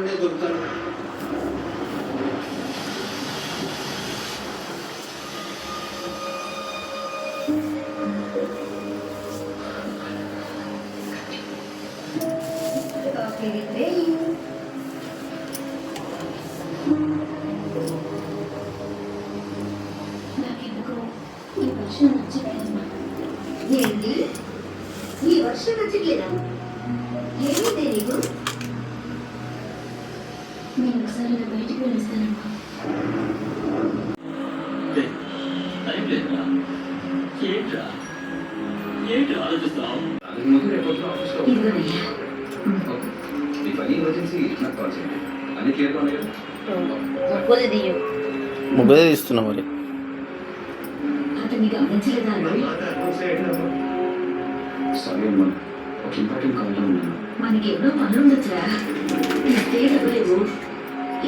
మందే దొరుకుతారు. నాకెందుకో ఈ వర్షం నచ్చలేదమ్మా. ఏంటి ఈ వర్షం నచ్చట్లేదా? ఏమైందే నీకు? నేను ఒకసారి ఇలా బయటికి వెళ్ళిస్తానమ్మా. ఇదిగోనయ్యా. మొబైల్ తీస్తున్నా మరి. అతన్ని గమనించలేదా? మనకి ఎన్నో పనులు ఉండొచ్చురా. ఇంతే డబ్బులేవు.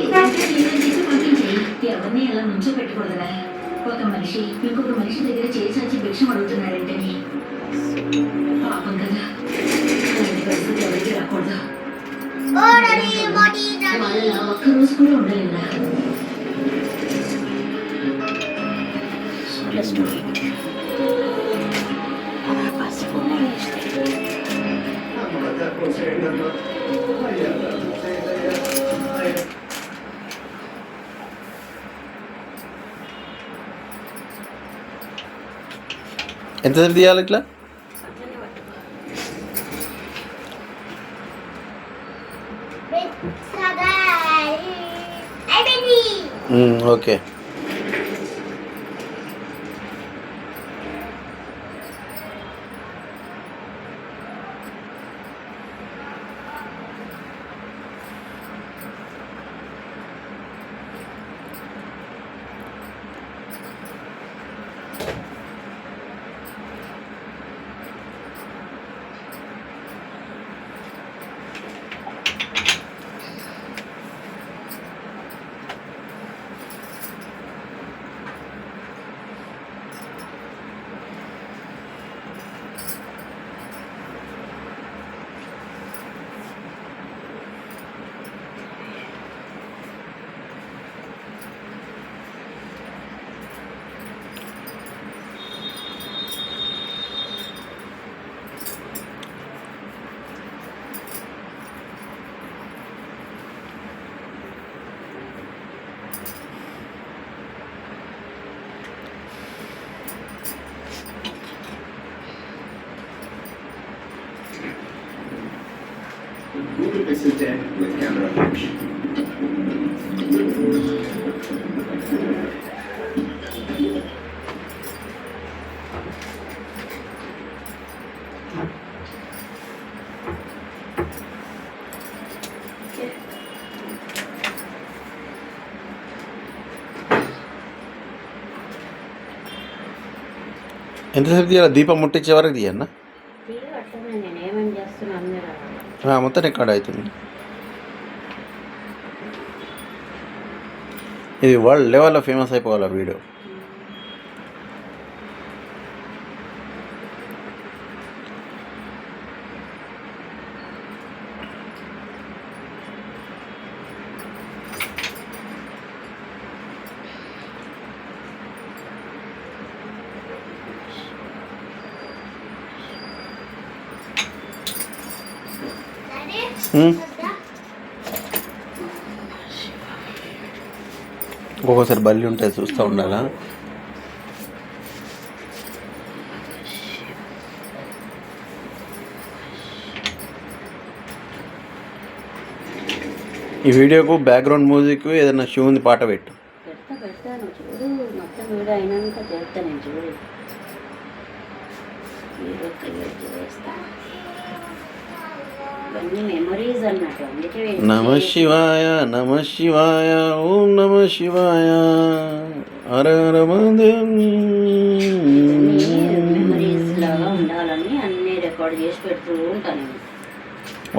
ఏదంటే ఏదైనా చేసి పంపించేయి. ఎవరిని ఎలా నుంచో పెట్టకూడదురా. ఒక మనిషి ఇంకొక మనిషి దగ్గర చేయి చాచి భిక్షం అడుగుతున్నాడంటేనే పాపం కదా. అలాంటి పరిస్థితి ఎవరికి రాకూడదు. వాళ్ళ ఒక్కరోజు కూడా ఉండలేదా? ఎంతసేపు తీయాలి ఇట్లా? Okay. Google Pixel 10 with camera function. ఎంతసేపు తీయాలి? దీపం ముట్టించే వరకు తీయన్నా? మొత్తం రికార్డ్ అవుతుంది. ఇది వరల్డ్ లెవెల్లో ఫేమస్ అయిపోవాలి వీడియో. ఒక్కోసారి బల్లి ఉంటుంది, చూస్తూ ఉండాలా. ఈ వీడియోకు బ్యాక్గ్రౌండ్ మ్యూజిక్ ఏదైనా శివుని పాట పెట్టు. పెడతాను చూడు. మొత్తం వీడియో అయినాక చేస్తాను నేను చూడు. మెమరీస్ అన్నట్టు అందుకే నమ శివాయ నమ శివాయ ఓం నమ శివాయ మెమరీస్ లాగా ఉండాలని అన్ని రికార్డ్ చేసి పెడుతూ ఉంటాను నేను.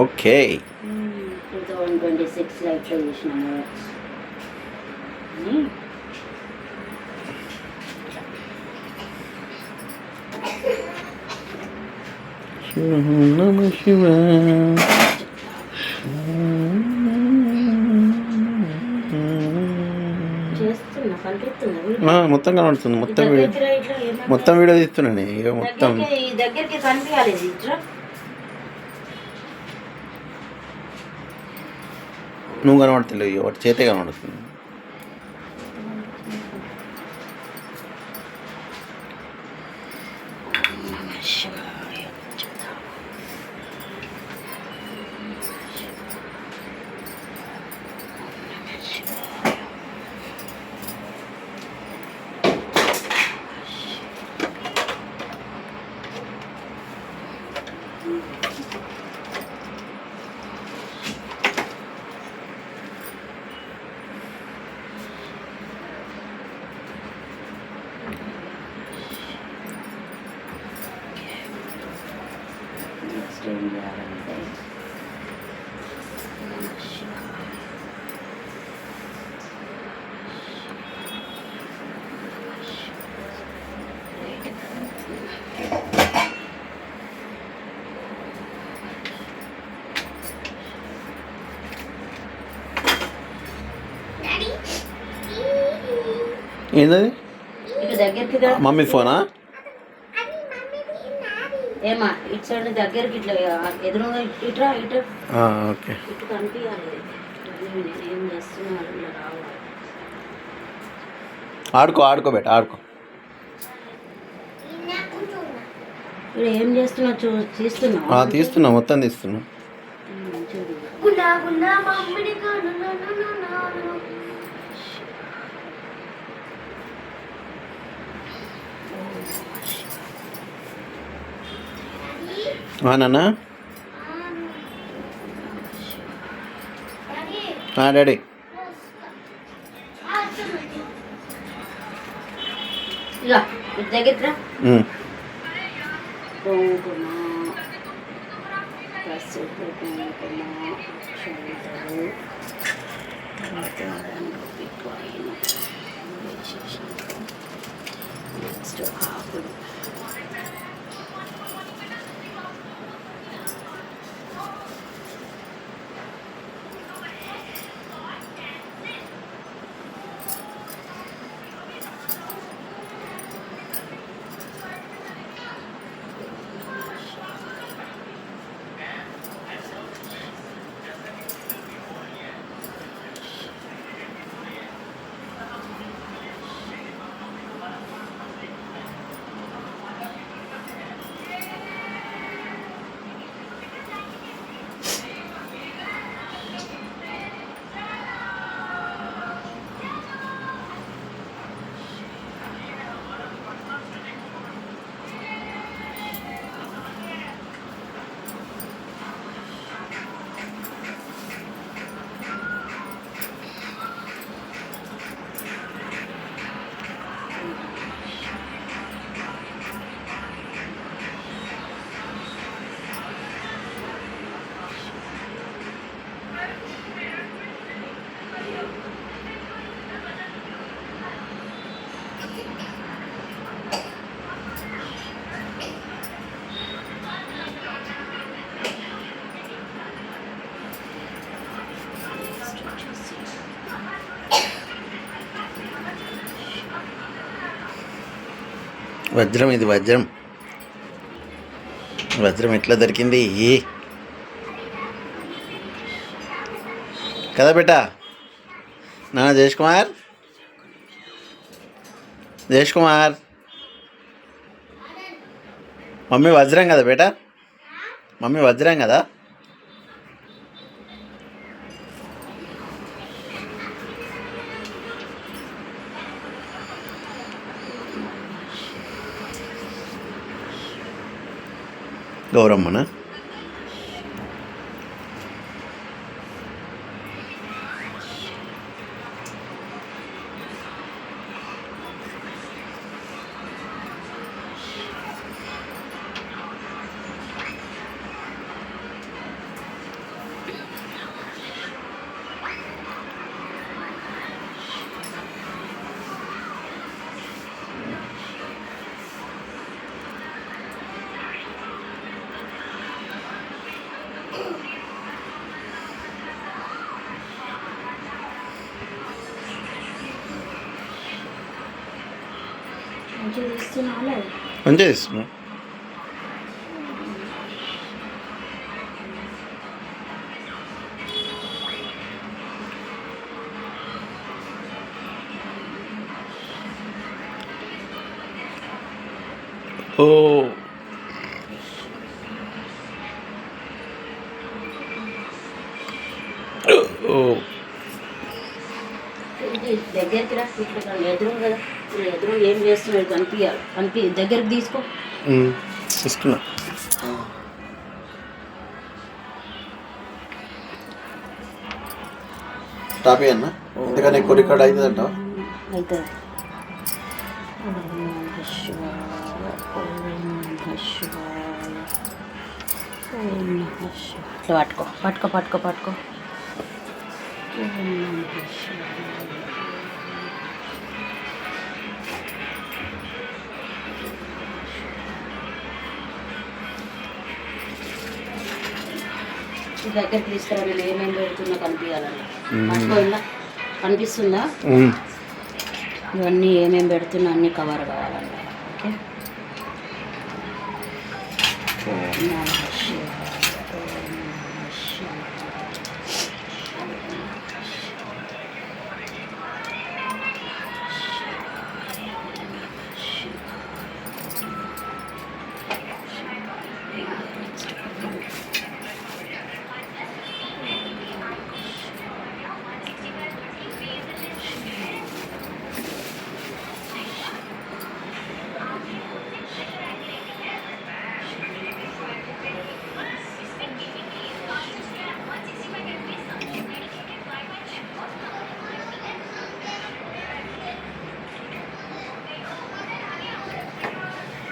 ఓకే. 2026 లైఫ్లో చేసిన నమ శివాయ. మొత్తం కనబడుతుంది. మొత్తం వీడియో దగ్గరికి రా ఇట్లా, ఏమన్నా? మొత్తం వీడియో తీస్తున్నాను ఇక మొత్తం. దగ్గరికి కనిపించాలి ఇది ఇట్లా. నువ్వు కనబడుతుంది ఇక ఒకటి చేతే కనబడుతుంది. నెక్స్ట్ ఏం చేయాలంటే ఏంటది? ఇక దగ్గరికి రా. మమ్మీ ఫోనా? ఏమా ఇటు సైడ్ దగ్గరికి ఇట్లా ఎదురుగా ఇట్రా ఇటు ఓకే. ఇటు కనిపించాలి. నేనేం చేస్తున్నా ఇలా రావాలి. ఆడుకో బెట ఆడుకో. ఇక్కడ ఏం చేస్తున్నా తీస్తున్నా తీస్తున్నా మొత్తం తీస్తున్నా. చూడు నాన్న. డాడీ. ఇక ఇటు దగ్గరికి రా. కుంకుమ పసుపు కుంకుమ శంకరు నెక్స్ట్ ఆకులు. వజ్రం ఇది వజ్రం. వజ్రం ఎట్లా దొరికింది కదా బేటా? జయేష్ కుమార్ మమ్మీ వజ్రం కదా బేటా? మమ్మీ వజ్రం కదా? గౌరమ్మనా? మంచిగా తీస్తున్నావు అది. మంచిగా ఇస్తున్నా. ఓ ఓ ఇది దగ్గరికి రా, ఇక్కడ ఎదురు కదా, ఇక్కడ ఎదురు ఏం చేస్తున్నాడు కనిపించాలి, దగ్గరికి తీసుకో. ఇస్తున్నా. టాపీ అన్న ఎందుకని ఎక్కువ రికార్డ్ అవుతుందంట. అవుతుంది. ఇట్లా పట్టుకో పట్టుకో పట్టుకో పట్టుకో. దగ్గరికి తీసుకురా, నేను ఏమేమి పెడుతున్నా కనిపించాలన్నా. పట్టుకోయిందా, కనిపిస్తుందా? ఇవన్నీ ఏమేమి పెడుతున్నా అన్నీ కవర్ కావాలన్నా. ఓకే. ఓం నమః శివాయ, ఓం నమః శివాయ.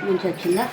మంచి వచ్చిందా?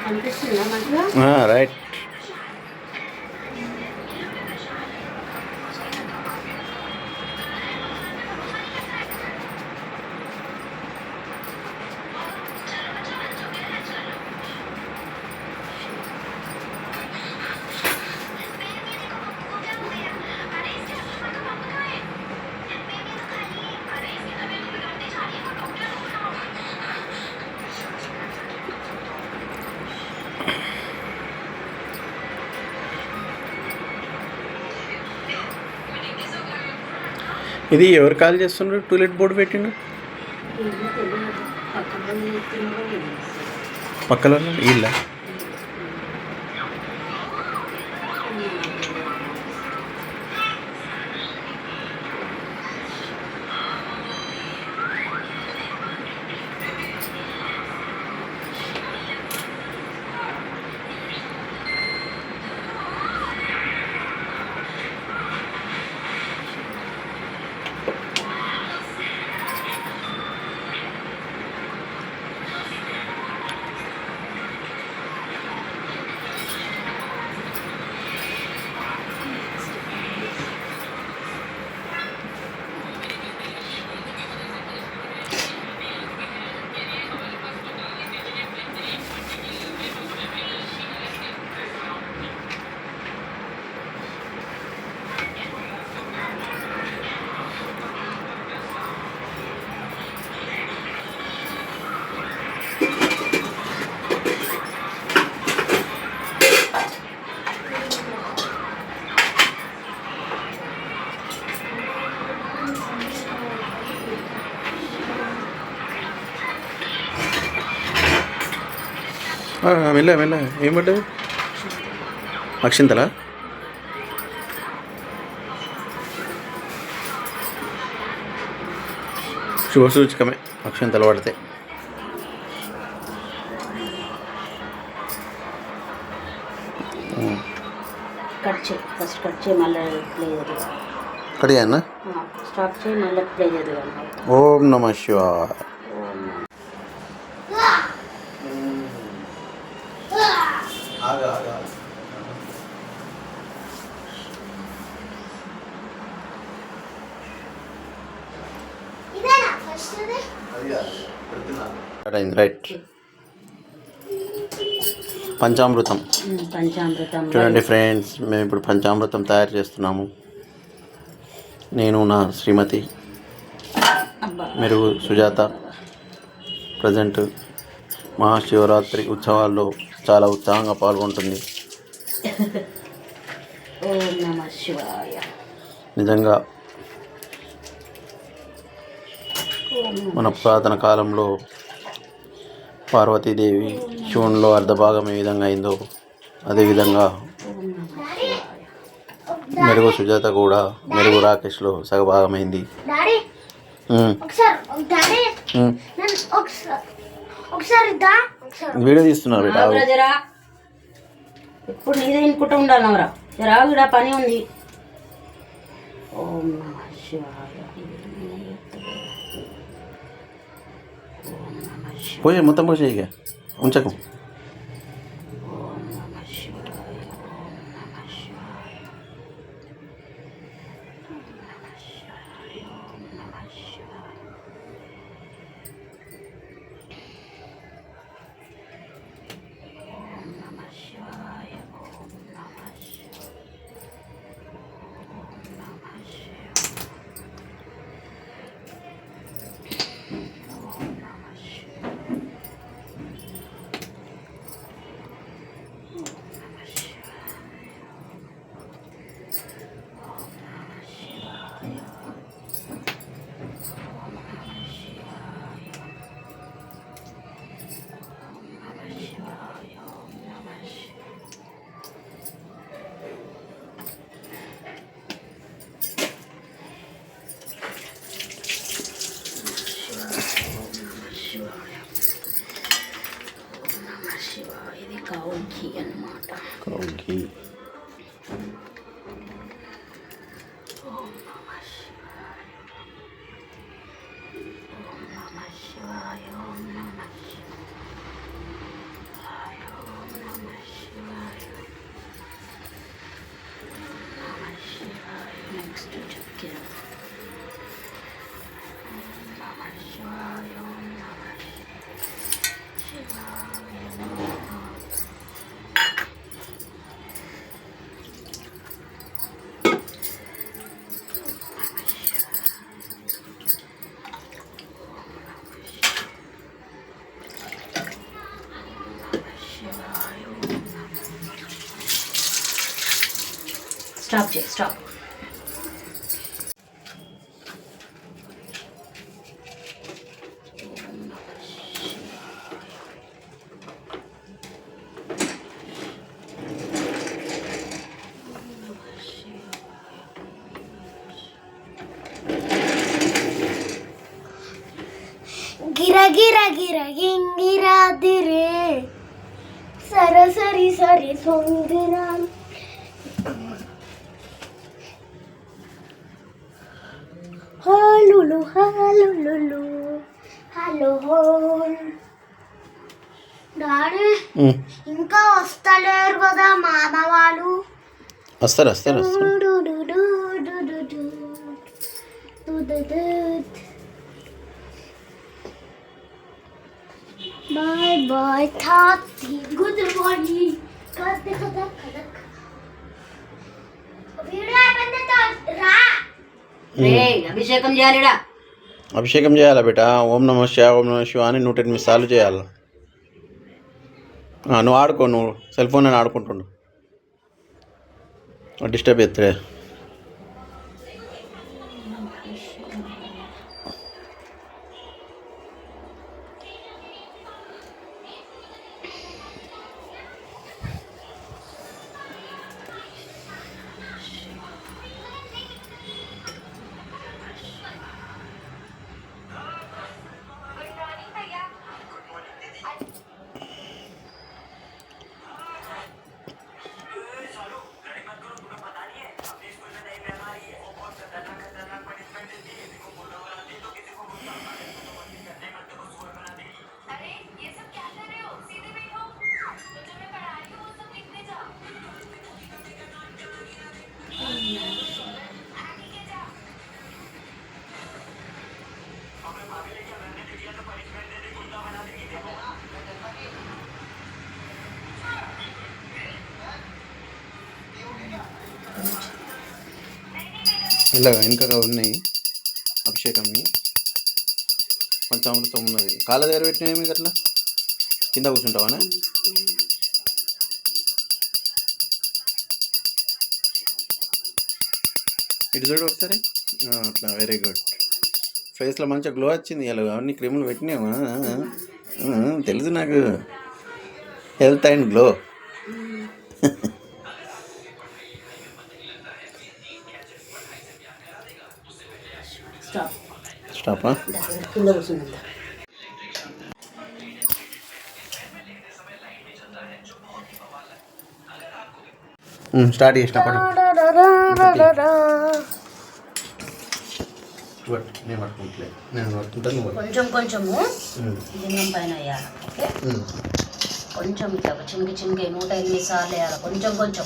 అనిపిస్తుందా మంచిగా? రైట్. ఇది ఎవరు కాల్ చేస్తున్నారు? టూలెట్ బోర్డు పెట్టిండు పక్కన వీళ్ళ. మెల్ల మెల్ల ఏం పడ్డది అక్షింతలా శుభసూచకమే అక్షింతలు పడితే కట్ చేయి ఫస్ట్ కట్ చేయి మళ్ళీ ప్లే చేద్దాం కడిగానా స్టాప్ చేయి మళ్ళీ ప్లే చేద్దాం ఓం నమ శివాయ అయింది రైట్ పంచామృతం పంచామృతం చూడండి ఫ్రెండ్స్ మేము ఇప్పుడు పంచామృతం తయారు చేస్తున్నాము నేను నా శ్రీమతి అబ్బా మెరుగు సుజాత ప్రజెంట్ మహాశివరాత్రి ఉత్సవాల్లో చాలా ఉత్సాహంగా పాల్గొంటుంది ఓం నమ శివాయ నిజంగా మన పురాతన కాలంలో పార్వతీదేవి శివునిలో అర్ధభాగం ఏ విధంగా అయిందో అదేవిధంగా మెరుగు సుజాత కూడా మెరుగు రాకేష్లో సగభాగమైంది. డాడీ ఒకసారి వీడియో తీస్తున్నారు బిడ్డ ఆగురా జరా ఎప్పుడు నీదే ఇనుకుంటూ ఉండాలి నవరా జరా ఆగురా పని ఉంది. ఓం నమ శివాయ పోయే మొత్తం పోసే ఇక ఉంచకు ఇది కౌకి అన్నమాట. కౌకి నెక్స్ట్ చెప్తాను స్టాప్ చేయి స్టాప్. గిర గిర గిర గింగిరాదిరే సరసరి సరి సొందిరా హాలులు హాలులు హలో డాడీ ఇంకా వస్తలేరు కదా మామ వాళ్ళు. వస్తారు వస్తారు వస్తారు బాయ్ బాయ్ తాతి గుడ్ మార్నింగ్ కదక్ కదక్ కదక్ వీడియో అయిపోయింది రా రే అభిషేకం చేయాలిడా. అభిషేకం చేయాలా బిడ్డ ఓం నమ శివాయ ఓం నమ శివాయ అని 108 సార్లు చేయాలి. నువ్వు ఆడుకో నువ్వు సెల్ ఫోన్ అని ఆడుకుంటుండు డిస్టర్బ్ ఎత్తుడే. ఇలా వెనుకగా ఉన్నాయి అభిషేకం పంచామృతం ఉన్నది. కాళ్ళ దగ్గర పెట్టినవి అట్లా కింద కూర్చుంటావా? ఇటు చూడు ఒకసారి. అట్లా వెరీ గుడ్. ఫేస్లో మంచిగా గ్లో వచ్చింది. ఇలా అవన్నీ క్రీములు పెట్టినావా? తెలుసు నాకు. Health and glow. స్టాపా? కింద కూర్చుందా? స్టార్ట్ చేసిన నేను పట్టుకుంటాను. కొంచెం కొంచెము లింగం పైన వేయాలి. ఓకే, కొంచెం ఇట్లా చిన్నకి 108 సార్లు వేయాలి. కొంచెం కొంచెం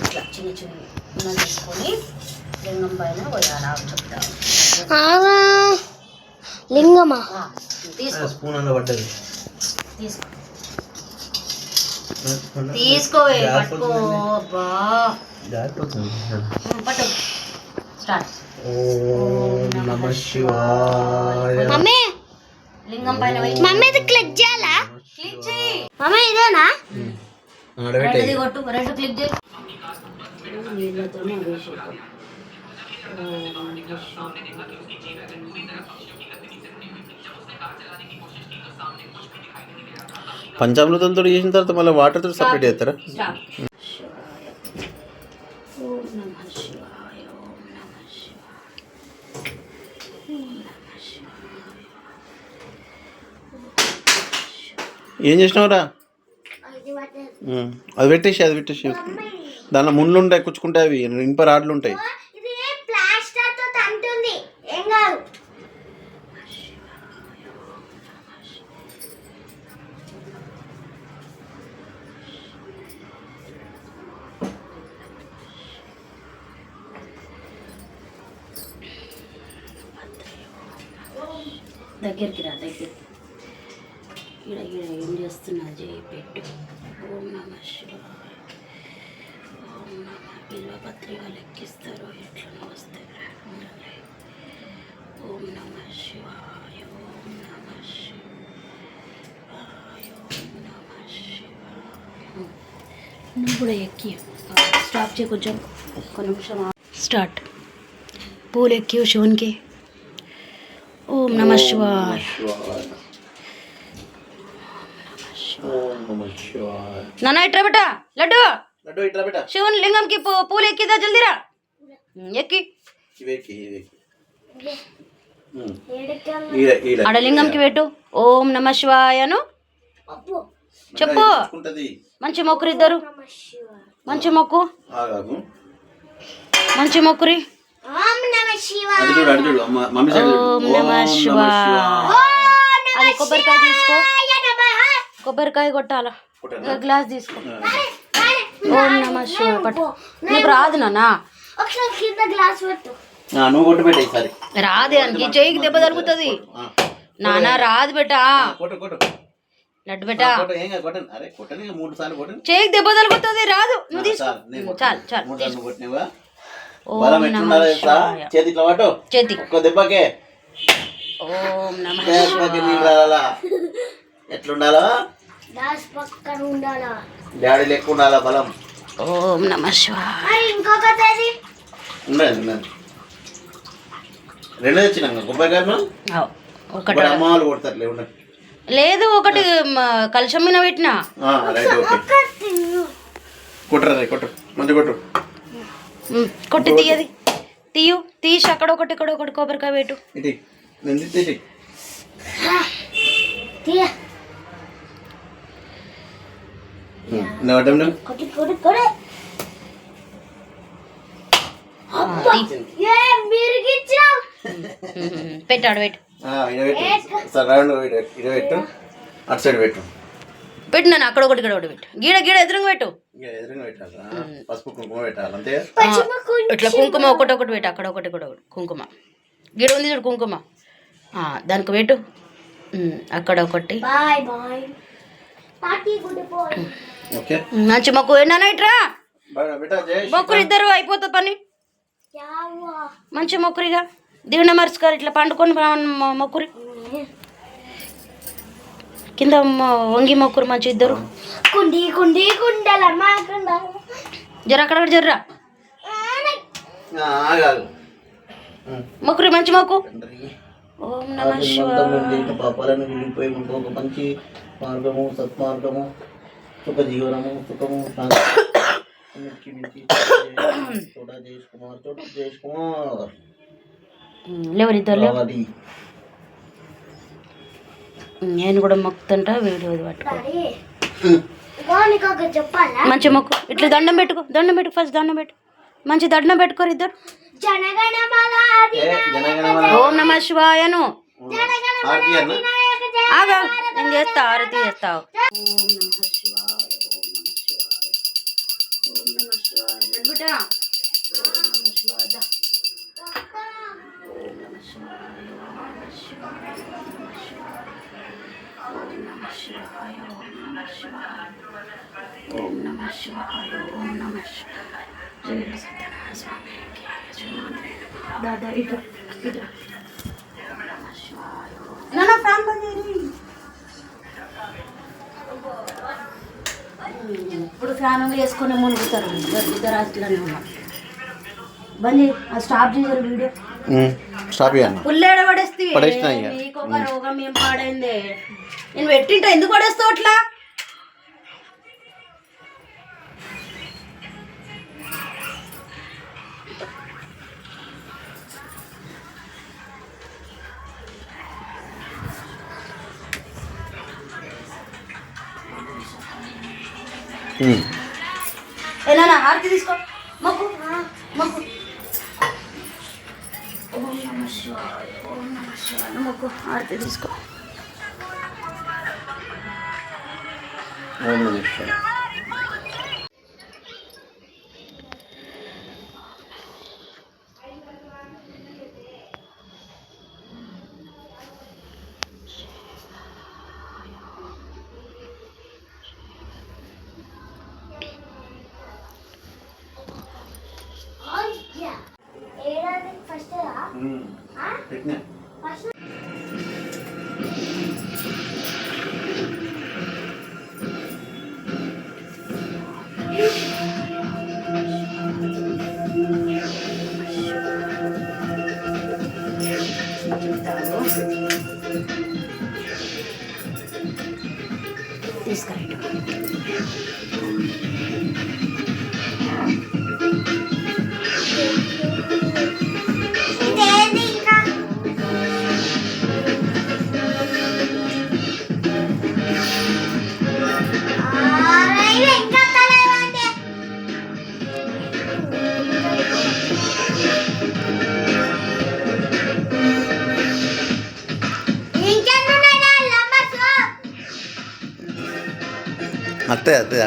ఇట్లా చిన్న తీసుకొని లింగం పైన పోయాలి. చెప్తాను. లింగమా? తీసుకో, స్పూన్ అలా పడ్డది. తీసుకో, తీసుకోవే, పట్టుకో. పట్టు. స్టార్ట్. ఓం నమః శివాయ. మమ్మీ లింగం పైన మమ్మీ ఇది క్లిక్ చేయాలా? మమ్మీ ఇదేనా? రెడ్ కొట్టు, రెడ్ క్లిక్ చేయి. నీళ్ళతోనే అభిషేకం. పంచామృతంతో చేసిన తర్వాత మళ్ళీ వాటర్తో సపరేట్ చేస్తారా? ఓం నమః శివాయ, ఓం నమః శివాయ, ఓం నమః శివాయ. ఏం చేసినావురా? అది పెట్టేసి దానిలో ముళ్ళు ఉంటాయి, కుచ్చుకుంటే అవి ఇనుప రాడ్లు ఉంటాయి. ఇది ప్లాస్టర్ తో తంటుంది, ఏం కాదు. దగ్గరికి రా, దగ్గరికి. ఇక్కడ ఏం చేస్తున్నా చేయి పెట్టు. ఓం నమః శివాయ, ఓం నమః. బిల్వపత్రిగా లెక్కిస్తారు, ఎట్లా వస్తాయి. ఓం నమః శివాయ, ఓం నమః శివాయ, ఓం నమః శివాయ. నువ్వు కూడా ఎక్కి స్టాప్ చేయి కొంచెం, ఒక్క నిమిషం. స్టార్ట్. పూలు ఎక్కి శివునికి. ఓం నమః శివాయ. నాన్న ఇట్రా బేటా, లడ్డు శివుని లింగంకి పూలు ఎక్కిదా, జల్దీరా ఎక్కి. ఆడ లింగంకి పెట్టు. ఓం నమః శివాయను చెప్పు. మంచి మొక్కురు ఇద్దరు, మంచి మొక్కు, మంచి మొక్కురి. ఓం నమః శివాయ. ఓం నమః శివాయ. అది కొబ్బరికాయ తీసుకో, కొబ్బరికాయ కొట్టాల. గ్లాస్ తీసుకో. ఓం నమః శివాయ. పట్టు. నీకు రాదు నాన్న. ఒకసారి కింద గ్లాస్ పెట్టు. నువ్వు కొట్టు పెట్టే ఈసారి. రాదు దానికి, చెయ్యికి దెబ్బ తరుగుతుంది. నాన్న రాదు బేటా. లడ్డు బేటా, చెయ్యికి దెబ్బ తరుగుతుంది, రాదు. నువ్వు తీసుకో. చాలు చాలు. ఓం నమః శివాయ. చేతి. దెబ్బకే ఓం నమః శివాయ. ఎట్లుండాలా? గ్లాస్ పక్కన ఉండాలా? డాడీ లెక్క ఉండాలా బలం. ఓం నమః శివాయ. మరి ఇంకొకటి ఉండదు రెండో వచ్చినాక కొబ్బరికాయ ఒకటి అమ్మ వాళ్ళు కొడతారులే. ఉండదు లేదు, ఒకటి కలశం మీద పెట్టినా. Right, okay. కొట్టరా, కొట్టు, మంచి కొట్టు. కొట్టి తీయది, తీయు. తీసి అక్కడ ఒకటి, ఇక్కడ ఒకటి కొబ్బరికాయ పెట్టు. ఇటు నేను తీసి కొట్టి కొట్టి కొట్టి. పెట్టాడు, పెట్టు. పెట్టు, అటు సైడ్ పెట్టు. పెట్టు నాన్న, అక్కడ ఒకటి, ఇక్కడ ఒకటి పెట్టు. గీడ గీడ ఎదురుగా పెట్టు. ఎదురుగా పెట్టాలి. పసుపు కుంకుమ పెట్టాలి అంతే. ఇట్లా కుంకుమ ఒకటి ఒకటి పెట్టు. అక్కడ ఒకటి, ఇక్కడ ఒకటి కుంకుమ. గీడ ఉంది చూడు కుంకుమ, దానికి పెట్టు. అక్కడ ఒకటి. మంచి మొక్కు. నాన్న ఇట్రా, మొక్కులు ఇద్దరు అయిపోతుంది పని. యావా మంచి మొక్కురిగా దేవుని మరుచుకోరు ఇట్లా పండుకొని మొక్కురి కింద వంగి మొక్కురు మంచి ఇద్దరు కుండి కుండి కుండల మాకుండ జర అక్కడ జర్రా మొక్కురి మంచి మొక్కు ఓం నమ శివాయ పాపాలను విడిపోయి ఇంకొక మంచి మార్గము సత్మార్గము సుఖ జీవనము సుఖము లేవరిద్దరు నేను కూడా మొక్కుతుంటా వీడియో పట్టుకో చెప్పాలా మంచి మొక్కు ఇట్లా దండం పెట్టుకో ఫస్ట్ దండం పెట్టు మంచి దండం పెట్టుకోరు ఇద్దరు ఓం నమ శివాయను ఆగా నేను చేస్తా ఆరతి చేస్తావు ఓం నమ శివాయ ఓం నమ శివాయ జయ సత్యనారాయణ స్వామి దాదా ఇటు నా ఫ్యాన్ బంద్ ఇప్పుడు ఫ్యాన్ వేసుకొని మునుగుతారు ఇద్దరు అట్లనే ఉన్నారు బంద్ స్టాప్ చేశారు వీడియో స్టాప్ పుల్లేడ పడేస్తే పడేసినా ఇక. నీకొక రోగం ఏం పాడైంది నేను పెట్టింటా ఎందుకు పడేస్తావు అట్లా ఏనా హారతి తీసుకో మొక్కు మొక్కు ఓం నమ శివాయ ఓం నమ శివాయ మొక్కు హారతి తీసుకో ఫస్ట్ తీసుకురండి అత్తే అత్తే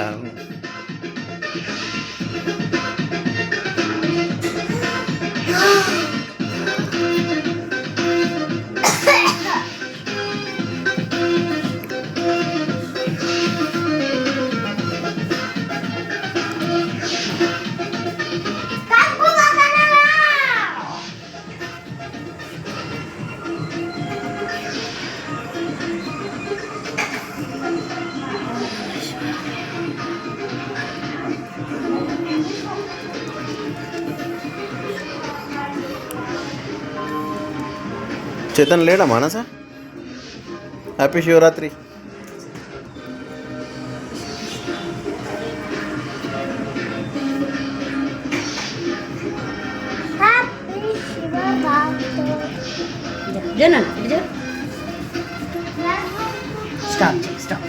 చేతన్ లేడా మానస హ్యాపీ శివరాత్రి జనన్ స్టాప్ స్టాప్